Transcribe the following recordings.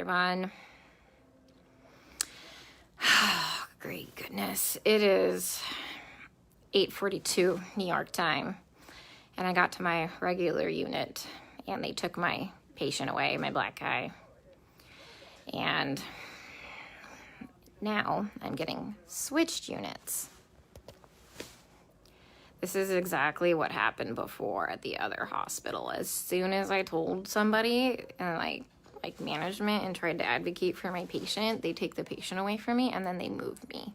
everyone. Oh, great goodness. It is 8:42 New York time, and I got to my regular unit, and they took my patient away, my black guy. And now I'm getting switched units. This is exactly what happened before at the other hospital. As soon as I told somebody, and like management, and tried to advocate for my patient, they take the patient away from me and then they move me.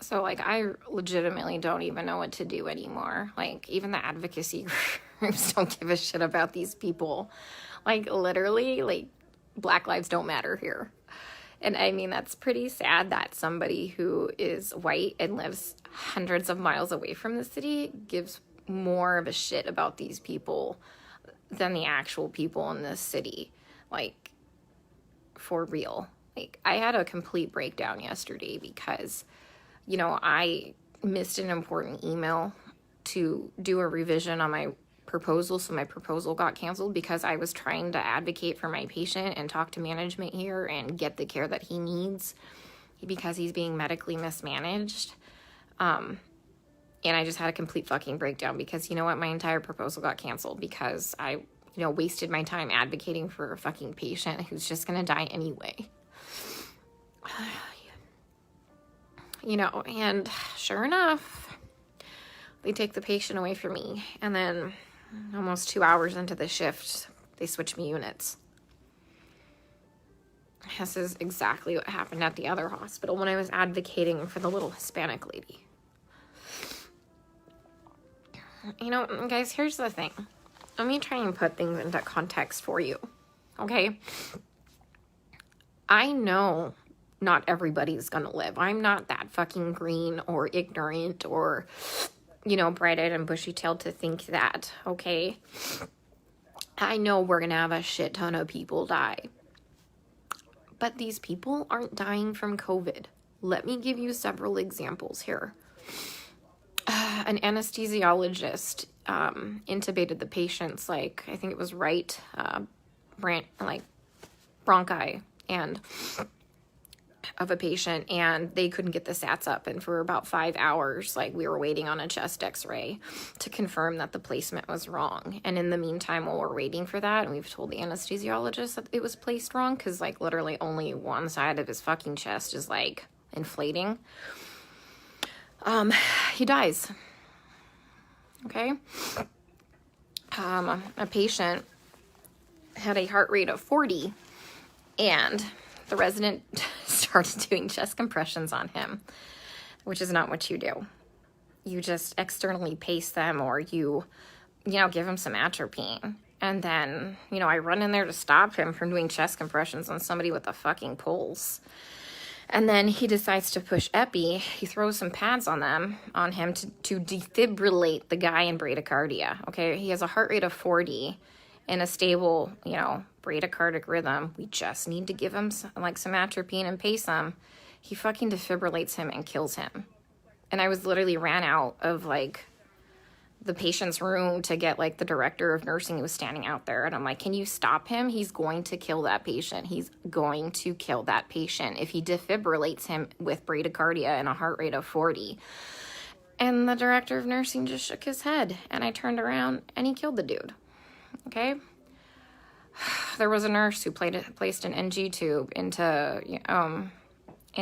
So like I legitimately don't even know what to do anymore. Like even the advocacy groups don't give a shit about these people. Like literally, like Black lives don't matter here. And I mean, that's pretty sad that somebody who is white and lives hundreds of miles away from the city gives more of a shit about these people than the actual people in this city. Like, for real. Like, I had a complete breakdown yesterday because, you know, I missed an important email to do a revision on my proposal, so my proposal got canceled because I was trying to advocate for my patient and talk to management here and get the care that he needs because he's being medically mismanaged. And I just had a complete fucking breakdown because, you know what, my entire proposal got canceled because I, you know, wasted my time advocating for a fucking patient who's just gonna die anyway. You know, and sure enough, they take the patient away from me, and then almost 2 hours into the shift, they switch me units. This is exactly what happened at the other hospital when I was advocating for the little Hispanic lady. You know, guys, here's the thing. Let me try and put things into context for you, okay? I know not everybody's gonna live. I'm not that fucking green or ignorant or, you know, bright-eyed and bushy-tailed to think that, okay? I know we're gonna have a shit ton of people die. But these people aren't dying from COVID. Let me give you several examples here. An anesthesiologist intubated the patient's, like, I think it was right, bronchi and of a patient, and they couldn't get the sats up, and for about 5 hours, like, we were waiting on a chest x-ray to confirm that the placement was wrong. And in the meantime, while we're waiting for that, and we've told the anesthesiologist that it was placed wrong, because, like, literally only one side of his fucking chest is, like, inflating, he dies. Okay? A patient had a heart rate of 40, and the resident started doing chest compressions on him, which is not what you do. You just externally pace them, or you know, give him some atropine. And then, you know, I run in there to stop him from doing chest compressions on somebody with a fucking pulse. And then he decides to push epi. He throws some pads on him to defibrillate the guy in bradycardia. Okay, he has a heart rate of 40 and a stable, you know, bradycardic rhythm. We just need to give him some atropine and pace him. He fucking defibrillates him and kills him. And I was literally ran out of, like, the patient's room to get, like, the director of nursing who was standing out there. And I'm like, can you stop him? He's going to kill that patient. He's going to kill that patient if he defibrillates him with bradycardia and a heart rate of 40. And the director of nursing just shook his head. And I turned around and he killed the dude. Okay? There was a nurse who placed an NG tube into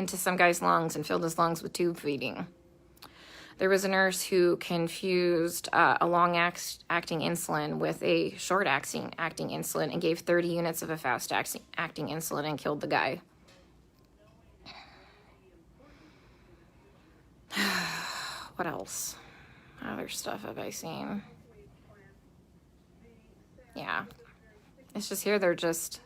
some guy's lungs and filled his lungs with tube feeding. There was a nurse who confused a long-acting insulin with a short-acting insulin and gave 30 units of a fast-acting insulin and killed the guy. What else? Other stuff have I seen? Yeah. It's just here they're just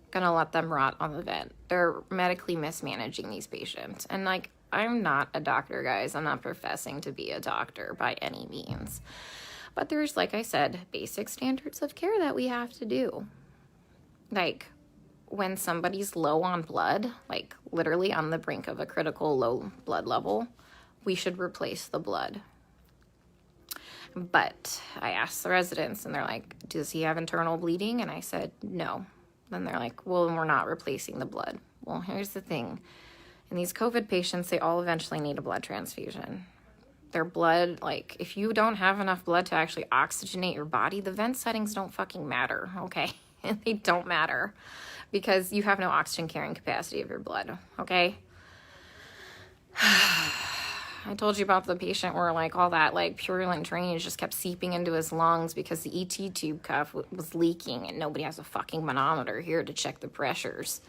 gonna let them rot on the vent. They're medically mismanaging these patients. And, like, I'm not a doctor, guys. I'm not professing to be a doctor by any means. But there's, like I said, basic standards of care that we have to do. Like, when somebody's low on blood, like literally on the brink of a critical low blood level, we should replace the blood. But I asked the residents, and they're like, does he have internal bleeding? And I said, no. Then they're like, well, we're not replacing the blood. Well, here's the thing. In these COVID patients, they all eventually need a blood transfusion. Their blood, like, if you don't have enough blood to actually oxygenate your body, the vent settings don't fucking matter, okay? They don't matter because you have no oxygen carrying capacity of your blood, okay? I told you about the patient where, like, all that, like, purulent drainage just kept seeping into his lungs because the ET tube cuff was leaking and nobody has a fucking manometer here to check the pressures.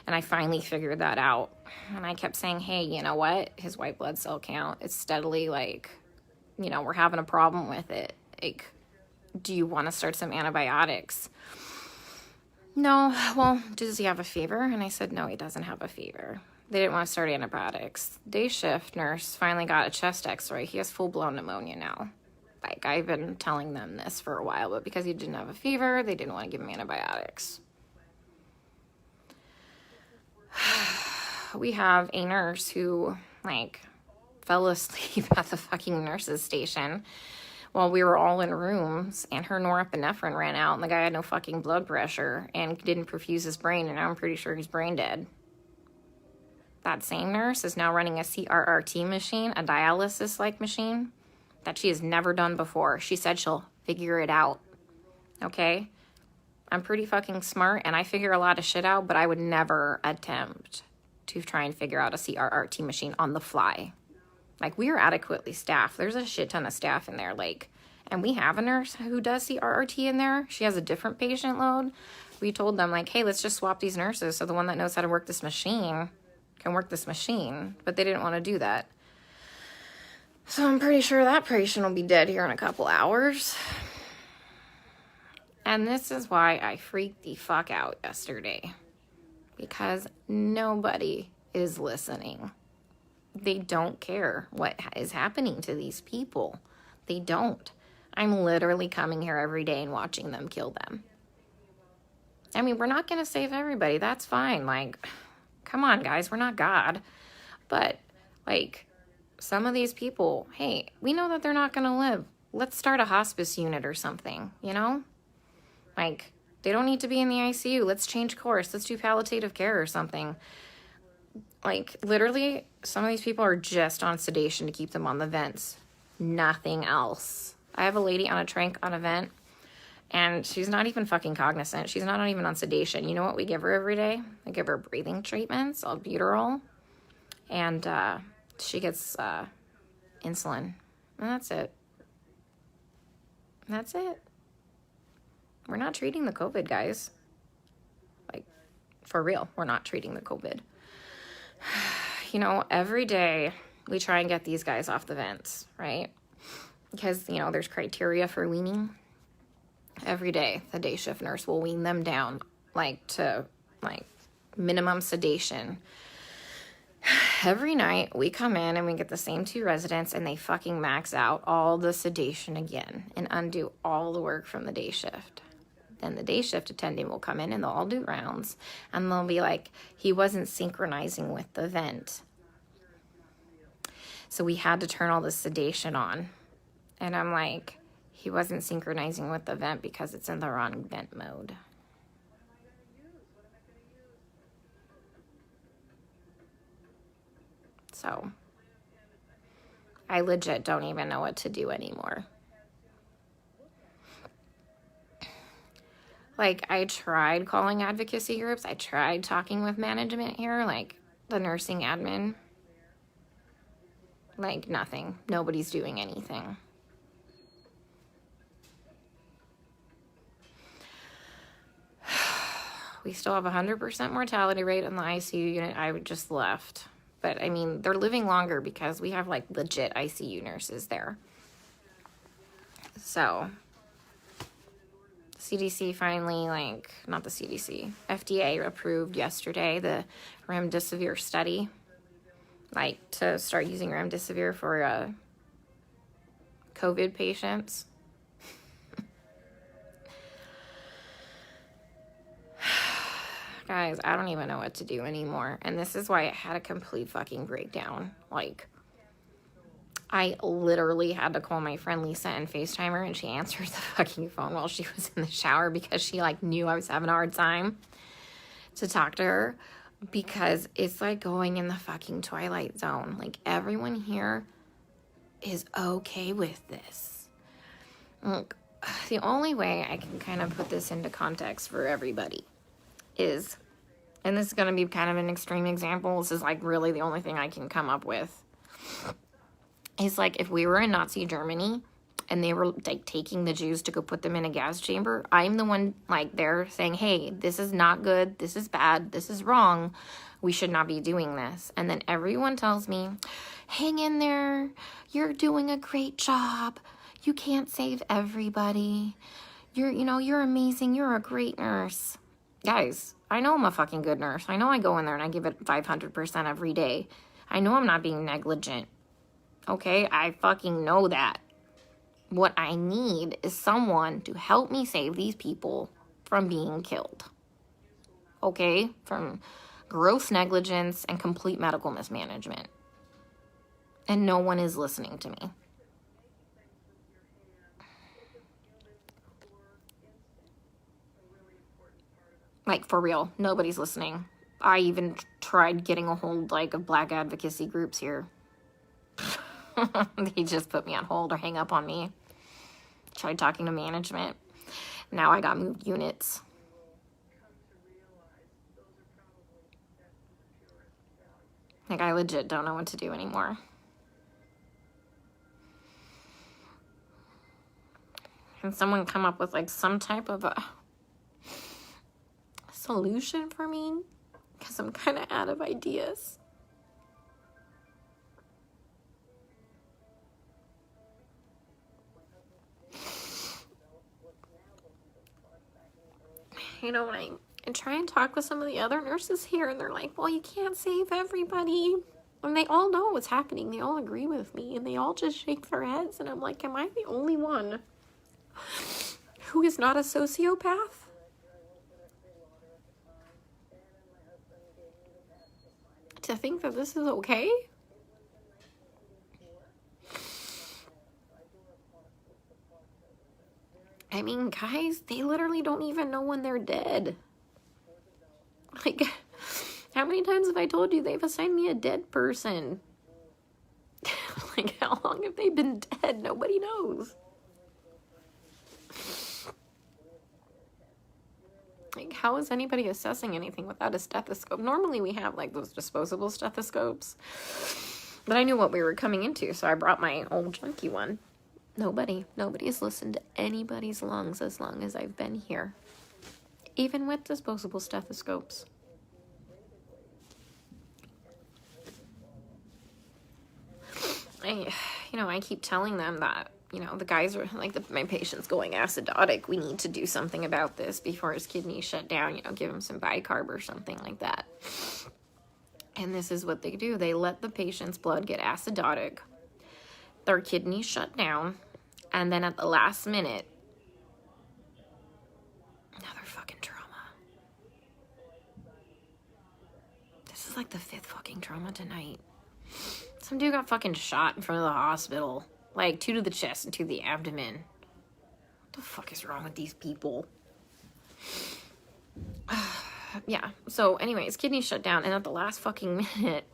And I finally figured that out. And I kept saying, hey, you know what? His white blood cell count is steadily, like, you know, we're having a problem with it. Like, do you want to start some antibiotics? No. Well, does he have a fever? And I said, no, he doesn't have a fever. They didn't want to start antibiotics. Day shift nurse finally got a chest x-ray. He has full-blown pneumonia now. Like, I've been telling them this for a while, but because he didn't have a fever, they didn't want to give him antibiotics. We have a nurse who, like, fell asleep at the fucking nurse's station while we were all in rooms, and her norepinephrine ran out, and the guy had no fucking blood pressure and didn't perfuse his brain, and now I'm pretty sure he's brain dead. That same nurse is now running a CRRT machine, a dialysis-like machine, that she has never done before. She said she'll figure it out, okay? I'm pretty fucking smart, and I figure a lot of shit out, but I would never attempt to try and figure out a CRRT machine on the fly. Like, we are adequately staffed. There's a shit ton of staff in there, like, and we have a nurse who does CRRT in there. She has a different patient load. We told them, like, hey, let's just swap these nurses so the one that knows how to work this machine can work this machine, but they didn't want to do that. So I'm pretty sure that patient will be dead here in a couple hours. And this is why I freaked the fuck out yesterday. Because nobody is listening. They don't care what is happening to these people. They don't. I'm literally coming here every day and watching them kill them. I mean, we're not going to save everybody. That's fine. Like, come on, guys. We're not God. But, like, some of these people, hey, we know that they're not going to live. Let's start a hospice unit or something, you know? Like, they don't need to be in the ICU. Let's change course. Let's do palliative care or something. Like, literally, some of these people are just on sedation to keep them on the vents. Nothing else. I have a lady on a tranq on a vent, and she's not even fucking cognizant. She's not even on sedation. You know what we give her every day? We give her breathing treatments, albuterol, and she gets insulin. And that's it. That's it. We're not treating the COVID, guys. Like, for real, we're not treating the COVID. You know, every day we try and get these guys off the vents, right? Because, you know, there's criteria for weaning. Every day, the day shift nurse will wean them down, like, to, like, minimum sedation. Every night, we come in and we get the same 2 residents, and they fucking max out all the sedation again and undo all the work from the day shift. Then the day shift attending will come in and they'll all do rounds, and they'll be like, he wasn't synchronizing with the vent. So we had to turn all the sedation on. And I'm like, he wasn't synchronizing with the vent because it's in the wrong vent mode. So I legit don't even know what to do anymore. Like, I tried calling advocacy groups. I tried talking with management here, like the nursing admin. Like, nothing. Nobody's doing anything. We still have 100% mortality rate in the ICU unit. I just left. But, I mean, they're living longer because we have, like, legit ICU nurses there. So, CDC finally, like, not the CDC, FDA approved yesterday the remdesivir study, like, to start using remdesivir for COVID patients. Guys, I don't even know what to do anymore. And this is why I had a complete fucking breakdown. Like, I literally had to call my friend Lisa and FaceTime her, and she answered the fucking phone while she was in the shower because she like knew I was having a hard time to talk to her, because it's like going in the fucking Twilight Zone. Like, everyone here is okay with this. Look, the only way I can kind of put this into context for everybody is, and this is going to be kind of an extreme example, this is like really the only thing I can come up with, is like if we were in Nazi Germany and they were like taking the Jews to go put them in a gas chamber, I'm the one like there saying, hey, this is not good, this is bad, this is wrong, we should not be doing this. And then everyone tells me, hang in there, you're doing a great job, you can't save everybody, you're amazing, you're a great nurse. Guys, I know I'm a fucking good nurse. I know I go in there and I give it 500% every day. I know I'm not being negligent. Okay, I fucking know that. What I need is someone to help me save these people from being killed. Okay, from gross negligence and complete medical mismanagement. And no one is listening to me. Like, for real, nobody's listening. I even tried getting a hold, like, of black advocacy groups here. They just put me on hold or hang up on me. Tried talking to management. Now I got moved units. Like, I legit don't know what to do anymore. Can someone come up with, like, some type of a solution for me? Because I'm kind of out of ideas. When I try and talk with some of the other nurses here, and they're like, well, you can't save everybody. And they all know what's happening. They all agree with me, and they all just shake their heads. And I'm like, am I the only one who is not a sociopath? To think that this is okay? I mean, guys, they literally don't even know when they're dead. Like, how many times have I told you they've assigned me a dead person? Like, how long have they been dead? Nobody knows. Like, how is anybody assessing anything without a stethoscope? Normally we have, like, those disposable stethoscopes. But I knew what we were coming into, so I brought my old junky one. Nobody's listened to anybody's lungs as long as I've been here. Even with disposable stethoscopes. I keep telling them that, the guys are like, my patient's going acidotic. We need to do something about this before his kidneys shut down, give him some bicarb or something like that. And this is what they do. They let the patient's blood get acidotic. Their kidneys shut down, and then at the last minute, another fucking trauma. This is like the 5th fucking trauma tonight. Some dude got fucking shot in front of the hospital. Like, 2 to the chest and 2 to the abdomen. What the fuck is wrong with these people? Yeah, so anyways, kidneys shut down, and at the last fucking minute,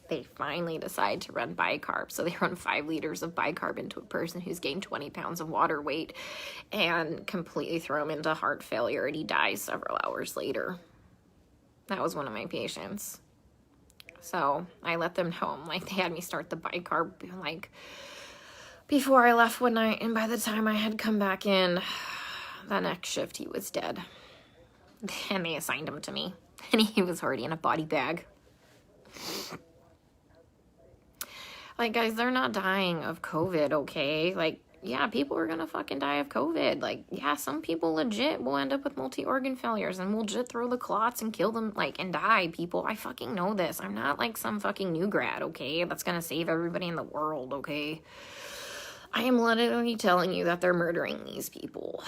they finally decide to run bicarb. So they run 5 liters of bicarb into a person who's gained 20 pounds of water weight and completely throw him into heart failure, and he dies several hours later. That was one of my patients. So I let them know. Like, they had me start the bicarb, like, before I left one night, and by the time I had come back in, the next shift, he was dead. And they assigned him to me, and he was already in a body bag. Like, guys, they're not dying of COVID, okay? Like, yeah, people are gonna fucking die of COVID. Like, yeah, some people legit will end up with multi-organ failures and will legit throw the clots and kill them, like, and die, people. I fucking know this. I'm not, like, some fucking new grad, okay? That's gonna save everybody in the world, okay? I am literally telling you that they're murdering these people,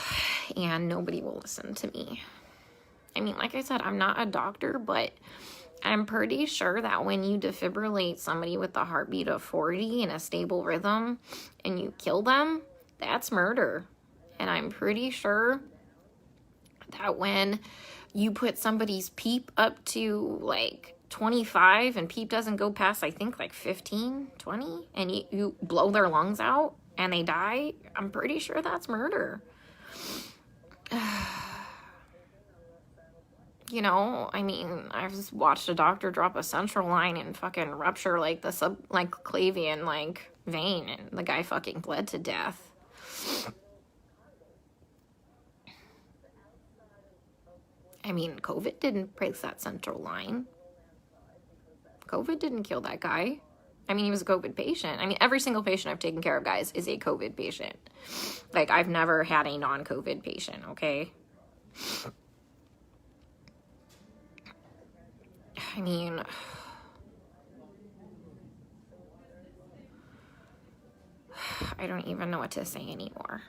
and nobody will listen to me. I mean, like I said, I'm not a doctor, but I'm pretty sure that when you defibrillate somebody with a heartbeat of 40 in a stable rhythm and you kill them, that's murder. And I'm pretty sure that when you put somebody's PEEP up to like 25 and PEEP doesn't go past, I think, like 15, 20, and you blow their lungs out and they die, I'm pretty sure that's murder. You know, I mean, I've just watched a doctor drop a central line and fucking rupture like the subclavian like vein, and the guy fucking bled to death. I mean, COVID didn't break that central line. COVID didn't kill that guy. I mean, he was a COVID patient. I mean, every single patient I've taken care of, guys, is a COVID patient. Like, I've never had a non-COVID patient, okay? I mean, I don't even know what to say anymore.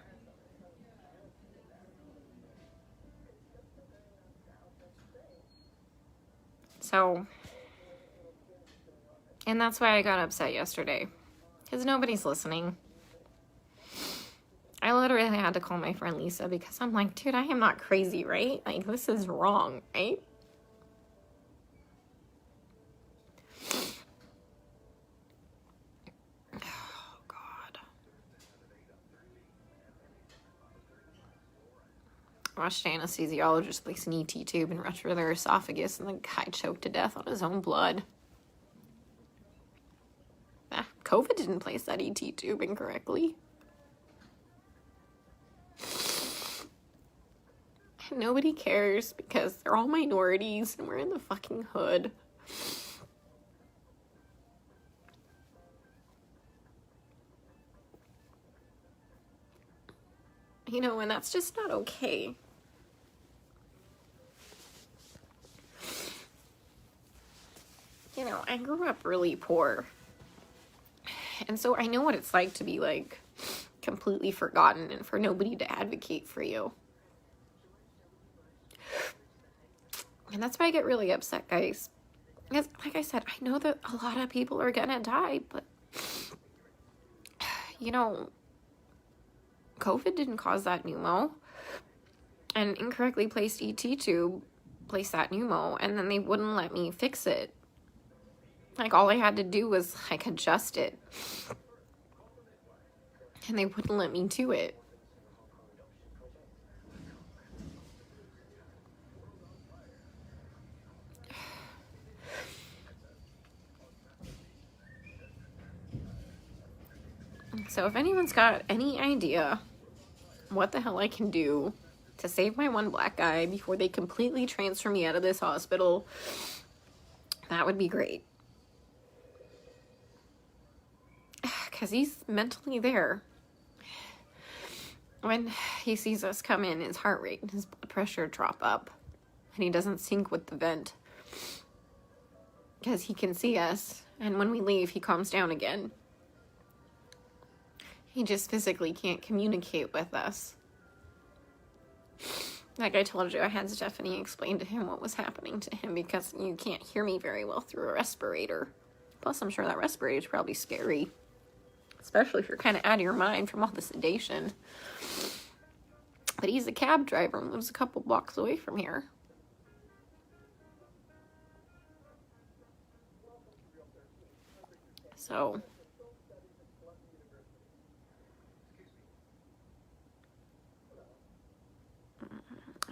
So, and that's why I got upset yesterday, because nobody's listening. I literally had to call my friend Lisa because I'm like, dude, I am not crazy, right? Like, this is wrong, right? Oh, God. I watched an anesthesiologist place an ET tube and rupture their esophagus, and the guy choked to death on his own blood. COVID didn't place that ET tube incorrectly. And nobody cares because they're all minorities and we're in the fucking hood. You know, and that's just not okay. You know, I grew up really poor. And so I know what it's like to be, like, completely forgotten and for nobody to advocate for you. And that's why I get really upset, guys. Because, like I said, I know that a lot of people are gonna die, but, you know, COVID didn't cause that pneumo. An incorrectly placed ET tube placed that pneumo, and then they wouldn't let me fix it. Like, all I had to do was, like, adjust it. And they wouldn't let me do it. So if anyone's got any idea what the hell I can do to save my one black guy before they completely transfer me out of this hospital, that would be great. Because he's mentally there. When he sees us come in, his heart rate and his blood pressure drop up. And he doesn't sync with the vent. Because he can see us. And when we leave, he calms down again. He just physically can't communicate with us. Like I told you, I had Stephanie explain to him what was happening to him because you can't hear me very well through a respirator. Plus, I'm sure that respirator is probably scary. Especially if you're kind of out of your mind from all the sedation. But he's a cab driver and lives a couple blocks away from here. So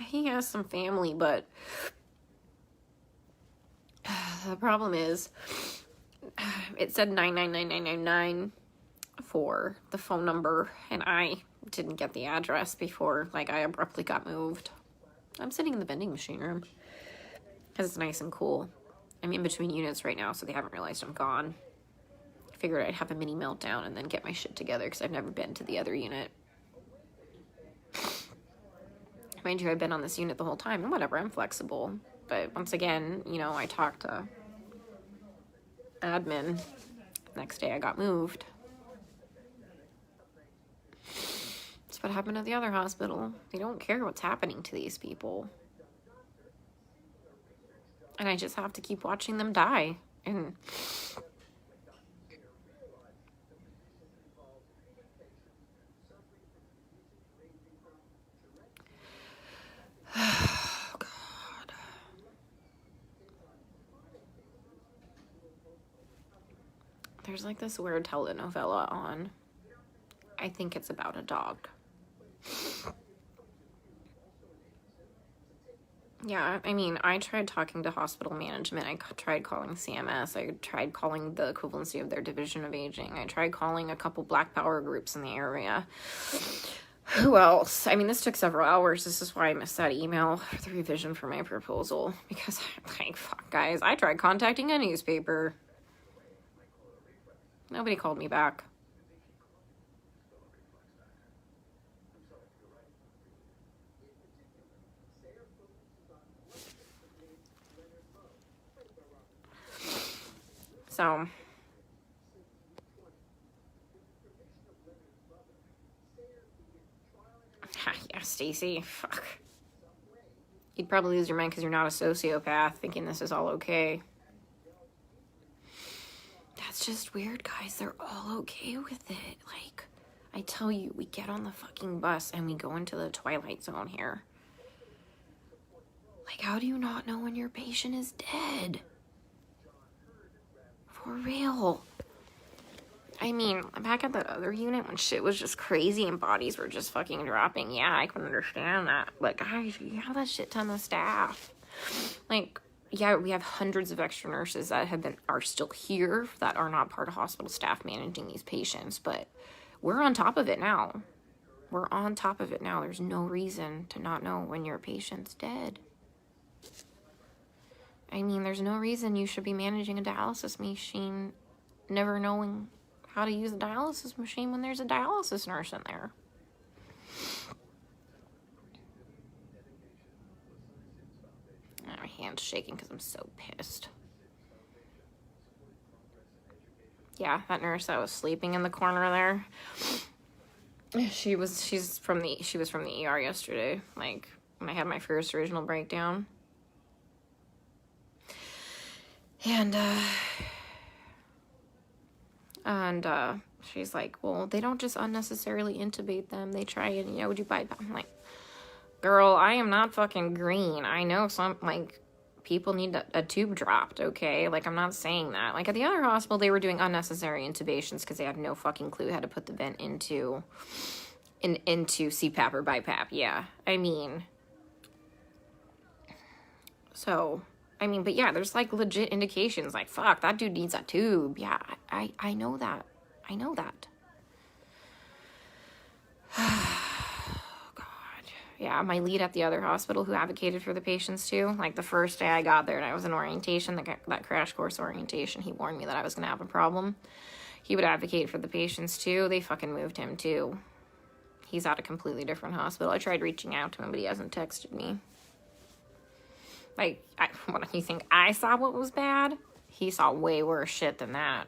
he has some family, but the problem is it said 99999 for the phone number, and I didn't get the address before, like, I abruptly got moved. I'm sitting in the vending machine room because it's nice and cool. I'm in between units right now, so they haven't realized I'm gone. I figured I'd have a mini meltdown and then get my shit together because I've never been to the other unit. Mind you, I've been on this unit the whole time, and whatever, I'm flexible. But once again, you know, I talked to admin. Next day I got moved. That's what happened at the other hospital. They don't care what's happening to these people. And I just have to keep watching them die. And oh, God. There's like this weird telenovela on. I think it's about a dog. Yeah, I mean, I tried talking to hospital management. I tried calling CMS. I tried calling the equivalency of their division of aging. I tried calling a couple Black Power groups in the area. Who else? I mean, this took several hours. This is why I missed that email for the revision for my proposal. Because, like, fuck, guys, I tried contacting a newspaper. Nobody called me back. So, yeah, Stacy, fuck. You'd probably lose your mind because you're not a sociopath thinking this is all okay. That's just weird, guys. They're all okay with it. Like, I tell you, we get on the fucking bus and we go into the Twilight Zone here. Like, how do you not know when your patient is dead? For real. I mean, back at that other unit when shit was just crazy and bodies were just fucking dropping, yeah, I can understand that. But guys, you have that shit ton of staff. Like, yeah, we have hundreds of extra nurses that are still here that are not part of hospital staff managing these patients, but we're on top of it now. We're on top of it now. There's no reason to not know when your patient's dead. I mean, there's no reason you should be managing a dialysis machine never knowing how to use a dialysis machine when there's a dialysis nurse in there. My hand's shaking because I'm so pissed. Yeah, that nurse that was sleeping in the corner there. She was from the ER yesterday, like when I had my first original breakdown. And she's like, well, they don't just unnecessarily intubate them. They try and, do bypass. I'm like, girl, I am not fucking green. I know some, like, people need a tube dropped, okay? Like, I'm not saying that. Like, at the other hospital, they were doing unnecessary intubations because they had no fucking clue how to put the vent into CPAP or BiPAP. Yeah, I mean, so... but yeah, there's like legit indications like, fuck, that dude needs a tube. Yeah, I know that. I know that. God. Yeah, my lead at the other hospital who advocated for the patients too, like the first day I got there and I was in orientation, that crash course orientation, he warned me that I was going to have a problem. He would advocate for the patients too. They fucking moved him too. He's at a completely different hospital. I tried reaching out to him, but he hasn't texted me. Like, what do you think? I saw what was bad? He saw way worse shit than that.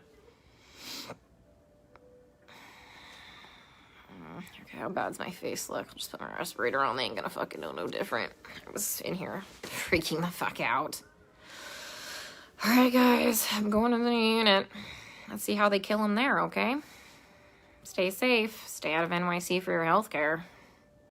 Okay, how bad's my face look? I'll just put my respirator on. They ain't gonna fucking know no different. I was in here freaking the fuck out. Alright, guys. I'm going to the unit. Let's see how they kill him there, okay? Stay safe. Stay out of NYC for your healthcare.